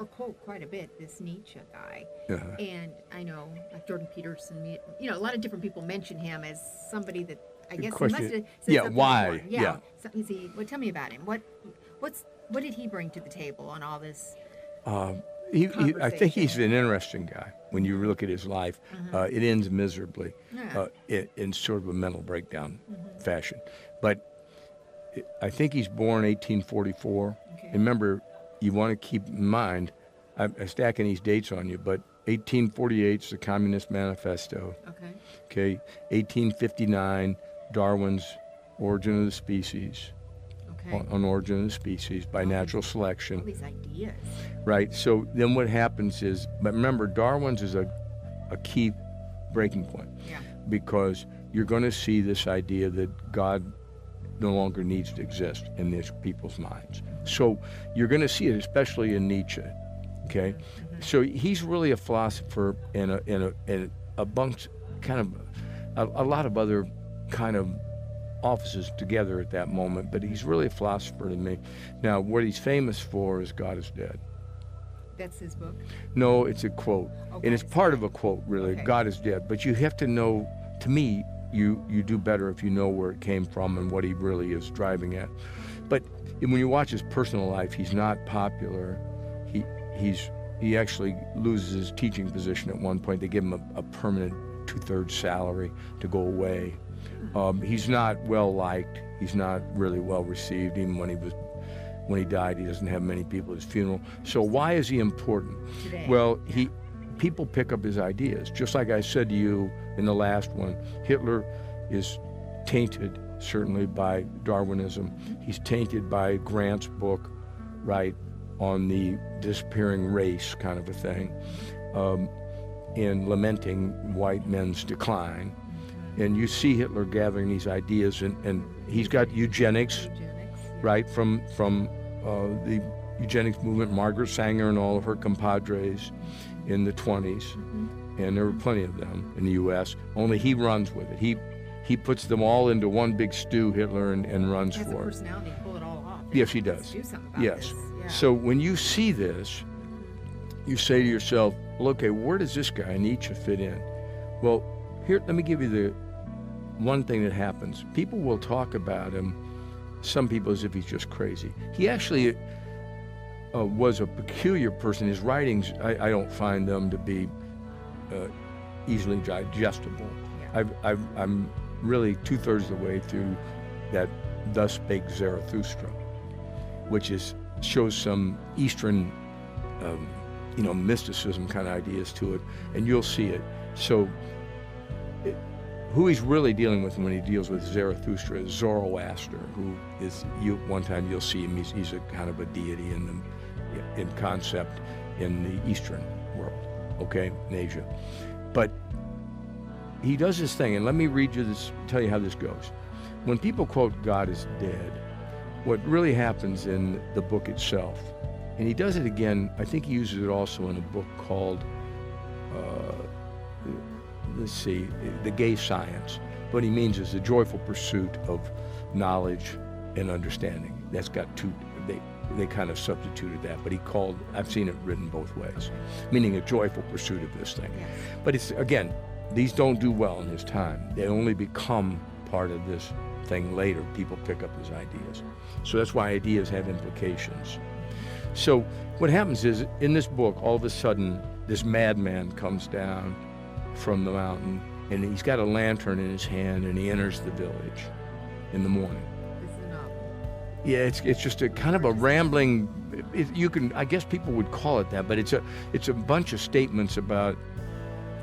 quote quite a bit this Nietzsche guy. Uh-huh. And I know, like Jordan Peterson, a lot of different people mention him as somebody that I guess he must have said something why? important. Yeah. So, well, tell me about him. What did he bring to the table on all this? I think he's an interesting guy. When you look at his life, it ends miserably in sort of a mental breakdown fashion. But I think he's born 1844. Okay. Remember, you want to keep in mind, I'm stacking these dates on you, but 1848 is the Communist Manifesto. Okay. 1859, Darwin's Origin of the Species. On Origin of the Species by natural selection. All these ideas. Right. So then what happens is, but remember, Darwin's is a key breaking point. Yeah. Because you're going to see this idea that God no longer needs to exist in these people's minds. So you're going to see it, especially in Nietzsche. Okay. So he's really a philosopher and a bunch, kind of a lot of other kind of offices together at that moment, but he's really a philosopher to me. Now, what he's famous for is God is Dead. That's his book? No, it's a quote. And it's part of a quote, really. Okay. God is dead. But you have to know, to me, you do better if you know where it came from and what he really is driving at. But when you watch his personal life, he's not popular. He actually loses his teaching position at one point. They give him a permanent 2/3 salary to go away. He's not well liked. He's not really well received. Even when he died, he doesn't have many people at his funeral. So why is he important? Today. Well, people pick up his ideas. Just like I said to you in the last one, Hitler is tainted certainly by Darwinism. He's tainted by Grant's book, right, on the disappearing race kind of a thing, in lamenting white men's decline. And you see Hitler gathering these ideas, and he's got eugenics, right, from the eugenics movement, Margaret Sanger and all of her compadres in the 20s, and there were plenty of them in the U.S., only he runs with it. He puts them all into one big stew, Hitler, and runs for it. He has the personality to pull it all off. Yes, he does. Do something about yes. this. Yeah. So when you see this, you say to yourself, well, okay, where does this guy, Nietzsche, fit in? Well, here, let me give you the one thing that happens. People will talk about him, some people, as if he's just crazy. He actually was a peculiar person. His writings, I don't find them to be easily digestible. Yeah. I'm really 2/3 of the way through that Thus Spake Zarathustra, which shows some Eastern mysticism kind of ideas to it, and you'll see it. So who he's really dealing with when he deals with Zarathustra is Zoroaster, who is, one time you'll see him, he's a kind of a deity in concept in the Eastern world, okay, in Asia. But he does this thing, and let me read you this, tell you how this goes. When people quote God is dead, what really happens in the book itself, and he does it again, I think he uses it also in a book called, The Gay Science. What he means is the joyful pursuit of knowledge and understanding. That's got two, they kind of substituted that, but I've seen it written both ways, meaning a joyful pursuit of this thing. Yes. But it's, again, these don't do well in his time. They only become part of this thing later. People pick up his ideas. So that's why ideas have implications. So what happens is, in this book, all of a sudden, this madman comes down from the mountain, and he's got a lantern in his hand, and he enters the village in the morning. This is a novel. Yeah, it's just a kind of a rambling. I guess people would call it that, but it's a bunch of statements about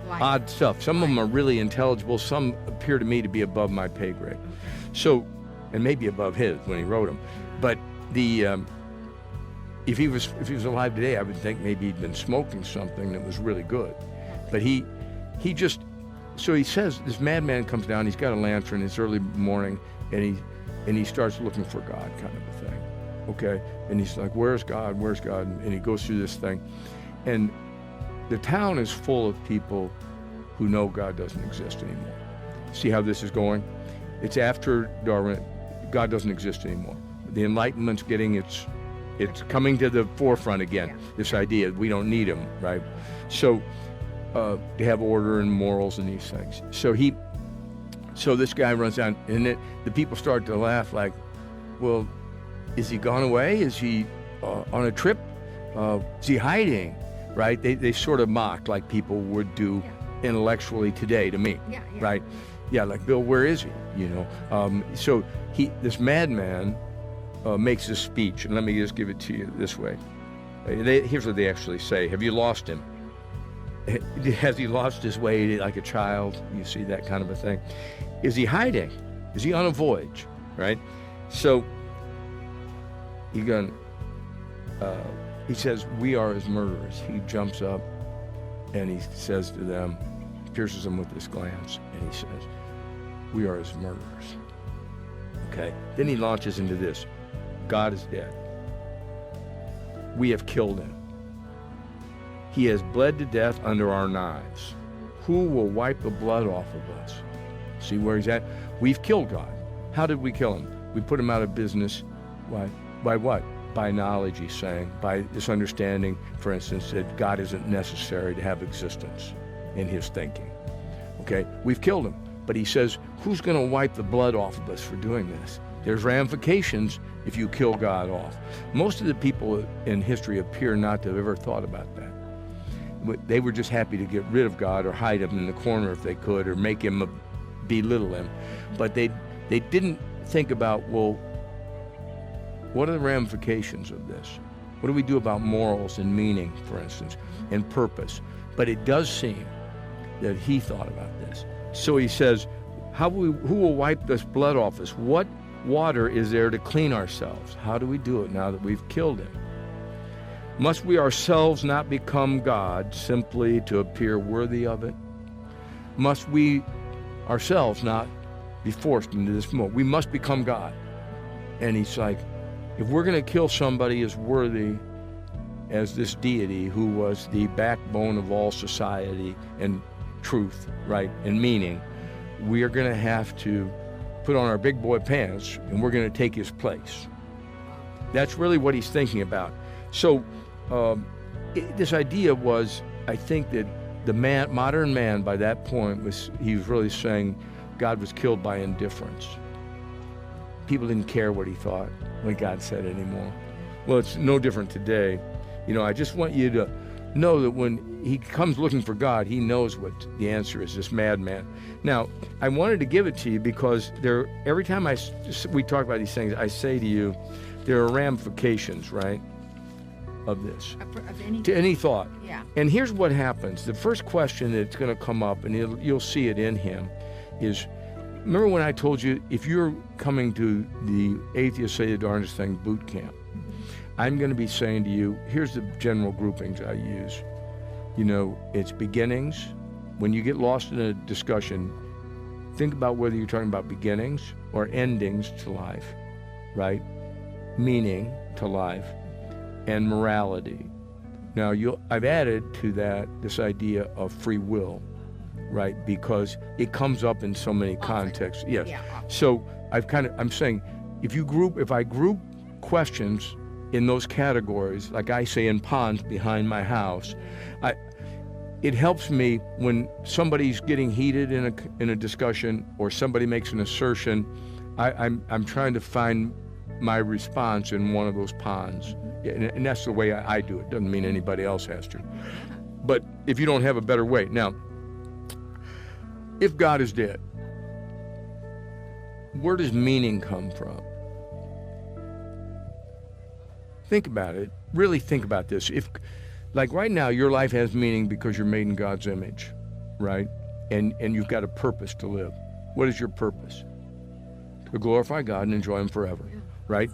Life. odd stuff. Some of them are really intelligible. Some appear to me to be above my pay grade. Okay. So, and maybe above his when he wrote them. But if he was alive today, I would think maybe he'd been smoking something that was really good. But he says, this madman comes down, he's got a lantern, it's early morning, and he starts looking for God, kind of a thing, okay? And he's like, where's God, where's God? And he goes through this thing. And the town is full of people who know God doesn't exist anymore. See how this is going? It's after Darwin, God doesn't exist anymore. The Enlightenment's getting its It's coming to the forefront again, Yeah. this idea we don't need him, right? So to have order and morals and these things. So this guy runs down, and the people start to laugh like, well, is he gone away? Is he on a trip? Is he hiding? Right? They sort of mocked like people would do intellectually today to me, right? Yeah, like, Bill, where is he? You know. So this madman makes this speech, and let me just give it to you this way. Here's what they actually say: have you lost him? Has he lost his way like a child? You see that kind of a thing. Is he hiding? Is he on a voyage? Right? So he says, we are his murderers. He jumps up and he says to them, pierces them with this glance, and he says, we are his murderers. Okay? Then he launches into this. God is dead. We have killed him. He has bled to death under our knives. Who will wipe the blood off of us? See where he's at? We've killed God. How did we kill him? We put him out of business. Why? By what? By knowledge, he's saying. By this understanding, for instance, that God isn't necessary to have existence in his thinking. Okay? We've killed him. But he says, who's going to wipe the blood off of us for doing this? There's ramifications if you kill God off. Most of the people in history appear not to have ever thought about that. They were just happy to get rid of God or hide him in the corner if they could, or make him belittle him. But they didn't think about, well, what are the ramifications of this? What do we do about morals and meaning, for instance, and purpose? But it does seem that he thought about this. So he says, who will wipe this blood off us? What water is there to clean ourselves? How do we do it now that we've killed him? Must we ourselves not become God simply to appear worthy of it? Must we ourselves not be forced into this mode? We must become God. And he's like, if we're going to kill somebody as worthy as this deity who was the backbone of all society and truth, right, and meaning, we are going to have to put on our big boy pants and we're going to take his place. That's really what he's thinking about. So this idea was, I think that the modern man by that point he was really saying God was killed by indifference. People didn't care what he thought when God said anymore. Well, it's no different today. You know, I just want you to know that when he comes looking for God, he knows what the answer is, this madman. Now, I wanted to give it to you because every time we talk about these things, I say to you, there are ramifications, right, of this. To any thought. Yeah. And here's what happens. The first question that's going to come up, and you'll see it in him, is, remember when I told you, if you're coming to the Atheist Say the Darndest Thing boot camp, I'm going to be saying to you, here's the general groupings I use. You know, it's beginnings. When you get lost in a discussion, think about whether you're talking about beginnings or endings to life, right? Meaning to life and morality. Now, I've added to that this idea of free will, right? Because it comes up in so many contexts. Yes. Yeah. So I'm saying, if I group questions in those categories, like I say in ponds behind my house, it helps me when somebody's getting heated in a discussion or somebody makes an assertion. I'm trying to find my response in one of those ponds, and that's the way I do it. Doesn't mean anybody else has to. But if you don't have a better way, now, if God is dead, where does meaning come from? Think about it. Really think about this. Like right now, your life has meaning because you're made in God's image, right? And you've got a purpose to live. What is your purpose? To glorify God and enjoy Him forever, right?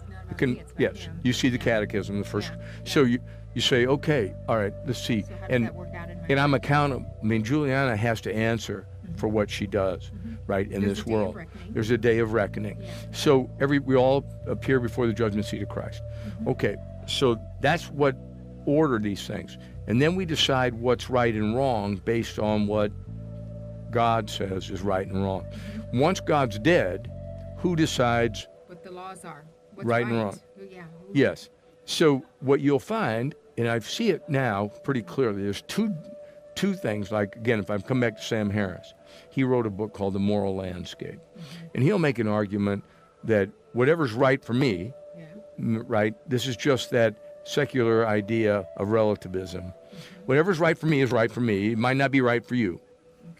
Yes. You see the catechism, the first. Yeah. So you say, okay, all right, let's see. So how does that work out in my life? I'm accountable. I mean, Juliana has to answer for what she does, right, in this world. There's a day of reckoning. Yeah. So we all appear before the judgment seat of Christ. Okay, so that's what ordered these things. And then we decide what's right and wrong based on what God says is right and wrong. Once God's dead, who decides what the laws are? What's right and wrong? Yeah. Yes. So what you'll find, and I see it now pretty clearly, there's two things. Like, again, if I come back to Sam Harris, he wrote a book called The Moral Landscape. And he'll make an argument that whatever's right for me, right, this is just that secular idea of relativism. Whatever's right for me is right for me. It might not be right for you.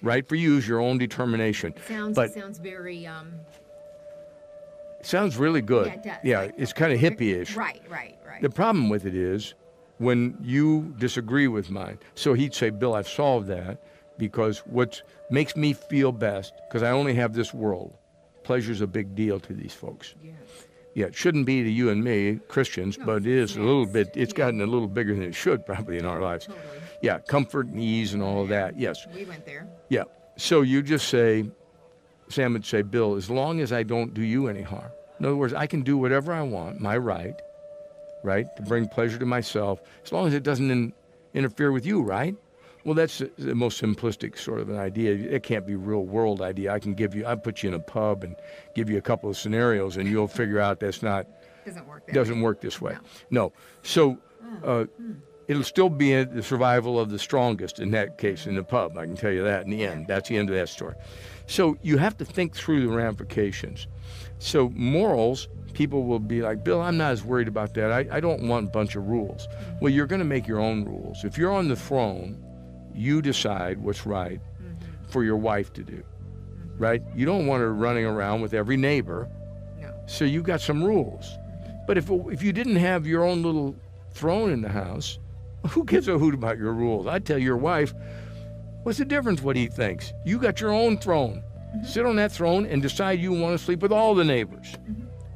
Right for you is your own determination. It sounds very... It sounds really good. Yeah, it does. Yeah, Like, it's kind of hippie-ish. Right. The problem with it is when you disagree with mine. So he'd say, Bill, I've solved that because what makes me feel best, because I only have this world. Pleasure's a big deal to these folks. Yes. Yeah, it shouldn't be to you and me, Christians, but it is a little bit, it's gotten a little bigger than it should probably in our lives. Totally. Yeah, comfort and ease and all of that, yes. We went there. Yeah, so you just say, Sam would say, Bill, as long as I don't do you any harm. In other words, I can do whatever I want, my right, to bring pleasure to myself, as long as it doesn't interfere with you, right? Well, that's the most simplistic sort of an idea. It can't be a real world idea. I'll put you in a pub and give you a couple of scenarios, and you'll figure out doesn't work this way. No. So it'll still be the survival of the strongest in that case in the pub. I can tell you that in the end. That's the end of that story. So you have to think through the ramifications. So morals, people will be like, Bill, I'm not as worried about that. I don't want a bunch of rules. Well, you're going to make your own rules. If you're on the throne, you decide what's right for your wife to do, right? You don't want her running around with every neighbor. No. So you got some rules. But if you didn't have your own little throne in the house, who gives a hoot about your rules? I'd tell your wife, what's the difference what he thinks? You got your own throne. Sit on that throne and decide you want to sleep with all the neighbors.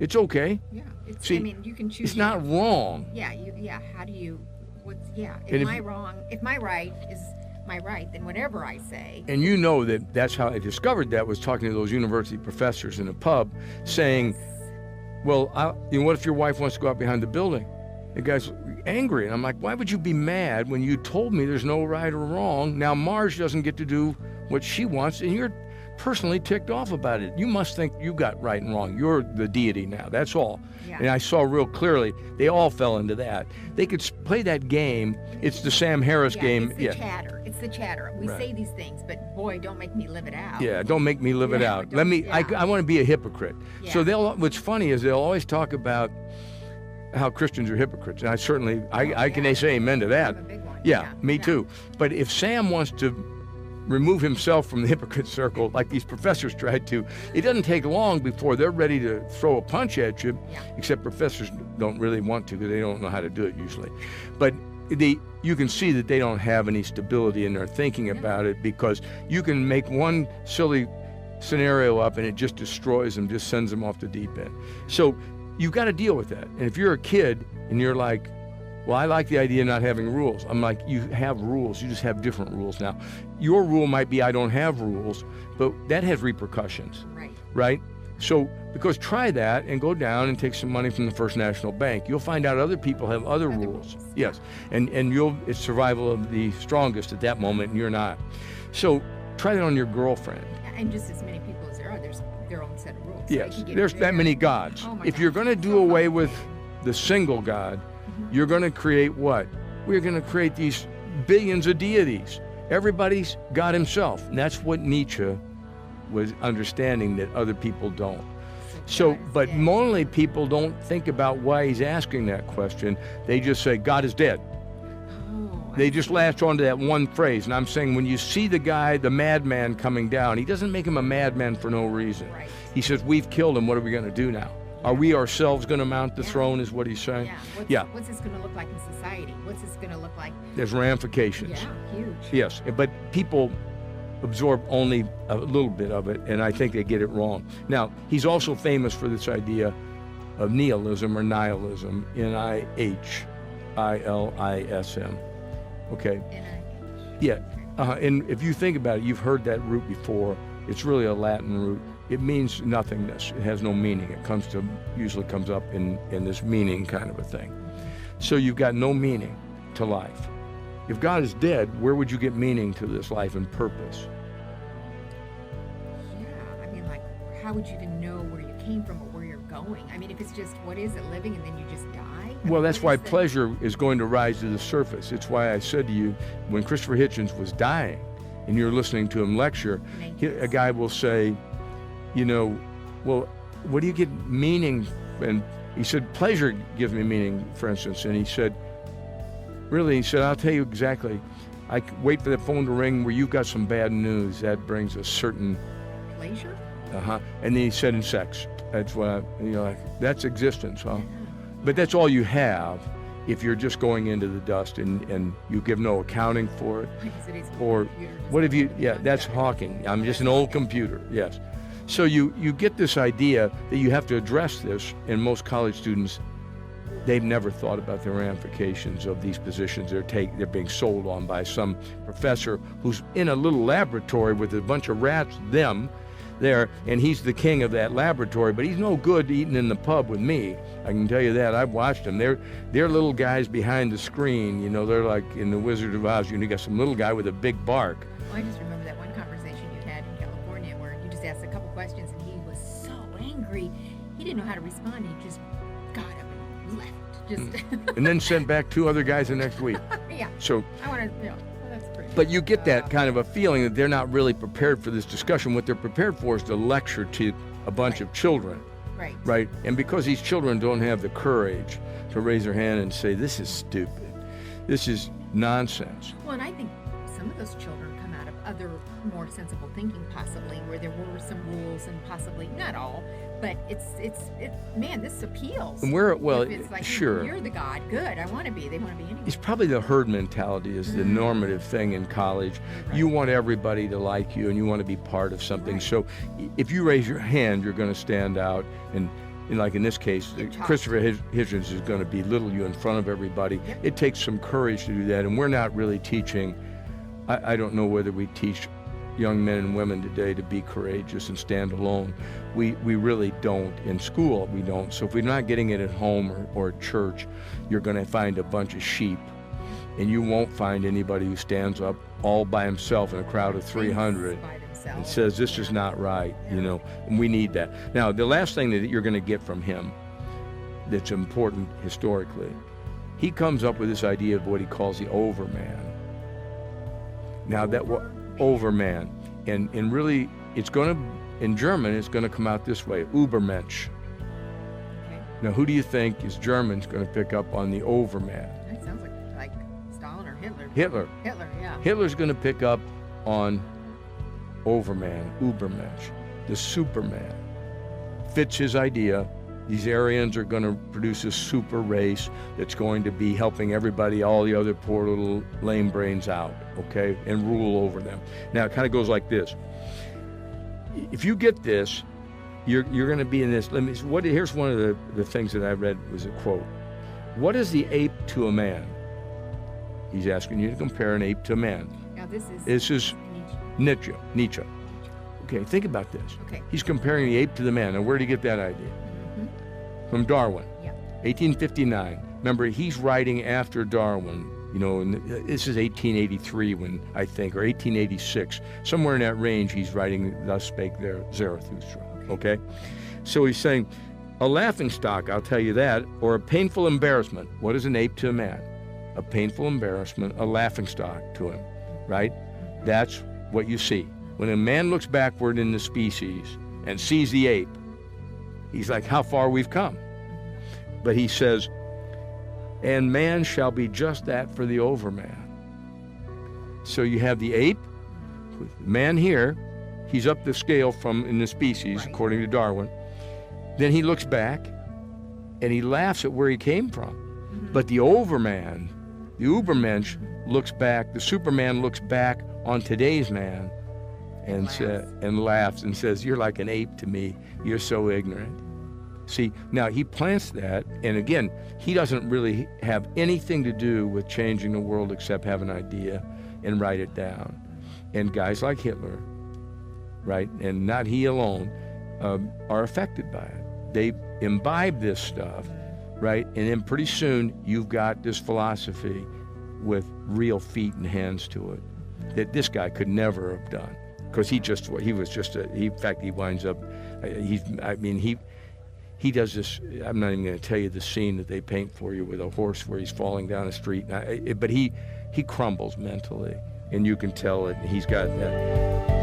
It's okay. Yeah. See, you can choose. It's not wrong. Yeah. How do you? And If my right is my right, then whatever I say. And you know that's how I discovered that, was talking to those university professors in a pub saying, well, what if your wife wants to go out behind the building? The guy's angry. And I'm like, why would you be mad when you told me there's no right or wrong? Now Marge doesn't get to do what she wants, and you're personally ticked off about it. You must think you got right and wrong. You're the deity now. That's all. Yeah. And I saw real clearly they all fell into that. They could play that game. It's the Sam Harris game. It's the chatter. We say these things, but boy, don't make me live it out. Yeah, don't make me live it out. I want to be a hypocrite. Yeah. So what's funny is they'll always talk about how Christians are hypocrites. And I can say amen to that. I'm a big one. Yeah, me too. But if Sam wants to remove himself from the hypocrite circle like these professors tried to, it doesn't take long before they're ready to throw a punch at you, except professors don't really want to because they don't know how to do it usually. But you can see that they don't have any stability in their thinking about it, because you can make one silly scenario up and it just destroys them, just sends them off the deep end. So you've got to deal with that. And if you're a kid and you're like, well, I like the idea of not having rules. I'm like, you have rules. You just have different rules now. Your rule might be I don't have rules, but that has repercussions. Right? So, because try that and go down and take some money from the First National Bank. You'll find out other people have other rules. Yes. And it's survival of the strongest at that moment, and you're not. So try that on your girlfriend. And just as many people as there are, there's their own set of rules. Yes. So there's that many gods. If you're going to do away with the single God, you're going to create what? We're going to create these billions of deities. Everybody's God himself. And that's what Nietzsche was understanding that other people don't. So, but mainly people don't think about why he's asking that question. They just say, God is dead. They just latch onto that one phrase. And I'm saying, when you see the guy, the madman coming down, he doesn't make him a madman for no reason. He says, we've killed him. What are we going to do now? Are we ourselves going to mount the throne, is what he's saying? What's this going to look like in society? What's this going to look like? There's ramifications. Yeah, huge. Yes, but people absorb only a little bit of it, and I think they get it wrong. Now, he's also famous for this idea of nihilism or nihilism, N-I-H-I-L-I-S-M. Okay? N-I-H. Yeah. And if you think about it, you've heard that root before. It's really a Latin root. It means nothingness. It has no meaning. It usually comes up in this meaning kind of a thing. So you've got no meaning to life. If God is dead, where would you get meaning to this life and purpose? Yeah, I mean, like, how would you even know where you came from or where you're going? I mean, if it's just, what is it, living and then you just die? Well, that's why pleasure is going to rise to the surface. It's why I said to you, when Christopher Hitchens was dying, and you're listening to him lecture, a guy will say, well, what do you get meaning? And he said, pleasure gives me meaning, for instance. And he said, really? He said, I'll tell you exactly. I wait for the phone to ring where you've got some bad news. That brings a certain pleasure. And then he said, in sex. That's what that's existence, huh? But that's all you have if you're just going into the dust and you give no accounting for it. Or what have you? Yeah, that's Hawking. I'm just an old computer. Yes. So you get this idea that you have to address this, and most college students, they've never thought about the ramifications of these positions they're being sold on by some professor who's in a little laboratory with a bunch of rats, there, and he's the king of that laboratory, but he's no good eating in the pub with me. I can tell you that. I've watched them. They're little guys behind the screen. They're like in the Wizard of Oz. You got some little guy with a big bark. Well, I just remember that one conversation you had in California where you just asked a couple questions and he was so angry. He didn't know how to respond. He just got up and left. And then sent back 2 other guys the next week. Yeah. So I want to, that's pretty. But you get that kind of a feeling that they're not really prepared for this discussion. What they're prepared for is to lecture to a bunch of children. Right. And because these children don't have the courage to raise their hand and say, this is stupid, this is nonsense. Well, and I think some of those children come out of other more sensible thinking, possibly, where there were some rules and possibly, not all, but man, this appeals. And it's like, sure. You're the God, good, I want to be, they want to be anyway. It's probably the herd mentality is the normative thing in college. Right. You want everybody to like you and you want to be part of something. Right. So if you raise your hand, you're going to stand out. And like in this case, Christopher Hitchens is going to belittle you in front of everybody. Yep. It takes some courage to do that. And we're not really teaching, I don't know whether we teach young men and women today to be courageous and stand alone. We really don't. In school, we don't. So if we're not getting it at home or at church, you're going to find a bunch of sheep. And you won't find anybody who stands up all by himself in a crowd of 300 and says, this is not right, and we need that. Now, the last thing that you're going to get from him that's important historically, he comes up with this idea of what he calls the overman. Now, overman, and really, it's going to, in German, it's going to come out this way, Übermensch. Okay. Now, who do you think is German's going to pick up on the overman? That sounds like Stalin or Hitler. Hitler, yeah. Hitler's going to pick up on overman, Übermensch, the Superman. Fits his idea. These Aryans are going to produce a super race that's going to be helping everybody, all the other poor little lame brains out, okay, and rule over them. Now, it kind of goes like this. If you get this, you're going to be in this. Here's one of the things that I read was a quote. What is the ape to a man? He's asking you to compare an ape to a man. Now, this is Nietzsche. Okay, think about this. Okay. He's comparing the ape to the man. Now, where did he get that idea? From Darwin, 1859. Remember, he's writing after Darwin, and this is 1883 when, I think, or 1886. Somewhere in that range, he's writing Thus Spake Zarathustra, okay? So he's saying, a laughingstock, I'll tell you that, or a painful embarrassment. What is an ape to a man? A painful embarrassment, a laughingstock to him, right? That's what you see. When a man looks backward in the species and sees the ape, he's like, how far we've come. But he says, and man shall be just that for the overman. So you have the ape, man here, he's up the scale in the species, according to Darwin. Then he looks back, and he laughs at where he came from. But the overman, the Übermensch, looks back, the Superman looks back on today's man and laughs and says, you're like an ape to me, you're so ignorant. See, now he plants that, and again, he doesn't really have anything to do with changing the world except have an idea and write it down. And guys like Hitler, right, and not he alone, are affected by it. They imbibe this stuff, right, and then pretty soon you've got this philosophy with real feet and hands to it that this guy could never have done, because he winds up, he does this. I'm not even going to tell you the scene that they paint for you with a horse where he's falling down a street. But he crumbles mentally, and you can tell it. He's got that.